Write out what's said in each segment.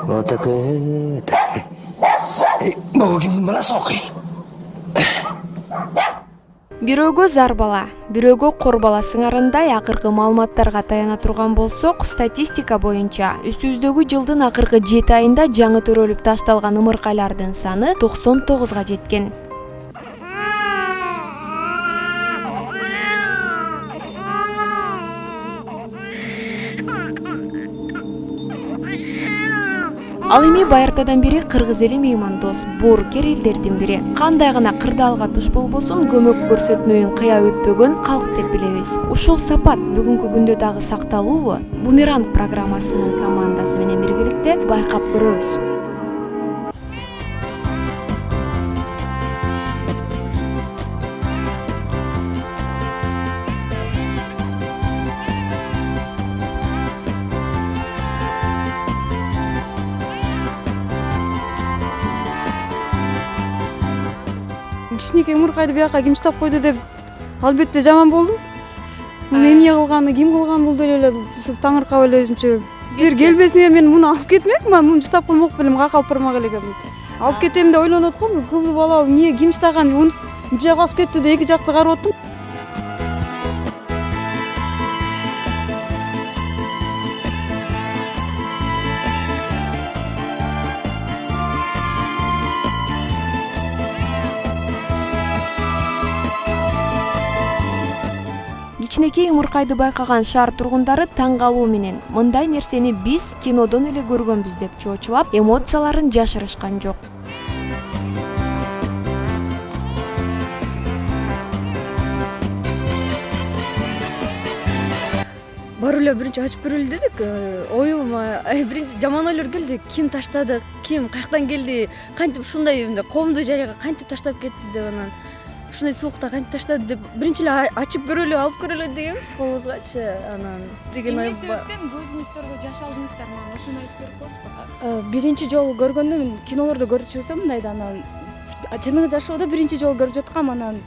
Вот так это. Богу кимдин баласы окуй. Бирөөгө зар бала, бирөөгө кор бала сыңарындай акыркы маалыматтарга таяна турган болсок, статистика боюнча үстүбүздөгү жылдын акыркы 7 айында жаңы төрөлүп ташталган ымыркайлардын саны 99га жеткен. Ал эми байыртадан бери кыргыз эли меймандос, боорукер элдердин бири. Кандай гана кырдаалга туш болбосун, көмөк көрсөтмөйүн кыя өтпөгөн калк деп билебиз. Ушул сапат бүгүнкү күндө дагы сакталуубу? Бумеранг программасынын командасы менен биргеликте байкап көрөбүз. Кичинекей ымыркайды бияка ким штап койду деп албетте жаман болдум. Муну эмне кылганы, ким кылган бул деле ушул таңыркап эле өзүмчө. Сиздер келбесиңер мен муну алып кетмекмин, муну штап коймок белем, какалып бармак элек. Алып кетем деп ойлонуп аткам, кызбы балабы, эмне ким штаган, бул жака асып кетти деп эки жакты карап аттым. Кичинекей ымыркайды байкаган шаар тургундары таң калуу менен мындай нерсени биз кинодон эле көргөнбүз деп чоочулап, эмоцияларын жашырышкан жок. Барып эле биринчи ачып көрөлү дедик. Оюма биринчи жаман ойлор келди. Ким таштады, ким каяктан келди, кантип ушундай коомдуу жайга кантип таштап кетти деп, анан ушундай суукта кантип таштады деп биринчи эле ачып көрөлү, алып көрөлү дегенбиз колубузгачы. Анан деген ой. Эмне себептен көзүңүздөргө жаш алдыңыздар, мага ошону айтып берип коесузбу? Биринчи жолу көргөндө мен кинолордо көрүп жүрсөм мындайды, анан чыныгы жашоодо биринчи жолу көрүп жаткам, анан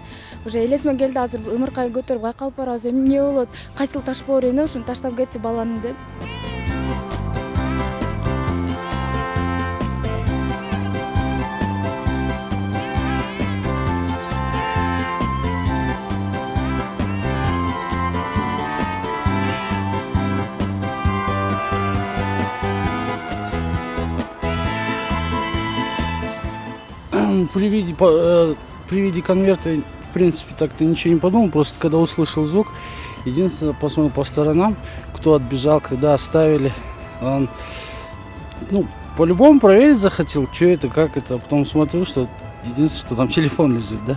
уже элесиме келди, азыр ымыркай көтөрүп кайкалып барабыз, эмне болот, кайсыл таш болор эне, ушуну таштап кетти баланы деп. При виде конверта, в принципе, так-то ничего не подумал, просто когда услышал звук, единственное, посмотрел по сторонам, кто отбежал, когда оставили. Он, по-любому проверить захотел, что это, как это, потом смотрю, что единственное, что там телефон лежит, да.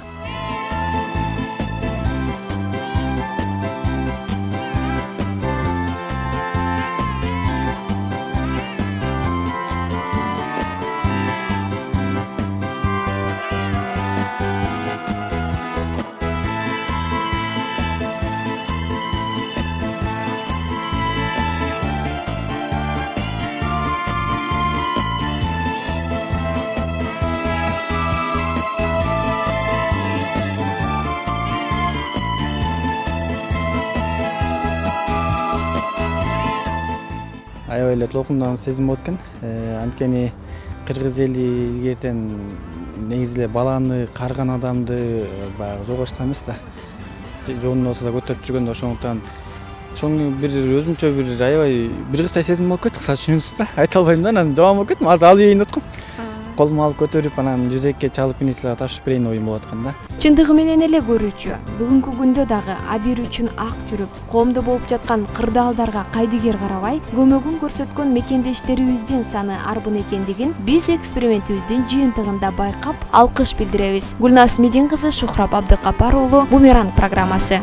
Аябай эле толкундаган сезим болот экен. Анткени кыргыз эли илгертен негизи эле баланы карган адамды баягы жогочтан эмес да. Жонун болсо да көтөрүп жүргөн да, ошондуктан чоң бир өзүмчө бир аябай бир кыстай сезим болуп кетти. Кыска түшүнүңүз да. Айта албайм да, анан жаман болуп кеттим. Азыр алып ийин деп аткам. Колума алып көтөрүп, анан жүзөккө чалып инисине ташып берейин оюм болуп аткан да. Чындыгы менен эле көрүүчү, бүгүнкү күндө дагы абийир үчүн ак жүрүп, коомдо болуп жаткан кырдаалдарга кайдыгер карабай, көмөгүн көрсөткөн мекендештерибиздин саны арбын экендигин биз экспериментибиздин жыйынтыгында байкап, алкыш билдиребиз. Гүлназ Медин кызы, Шухрап Абдыкапар уулу, Бумеранг программасы.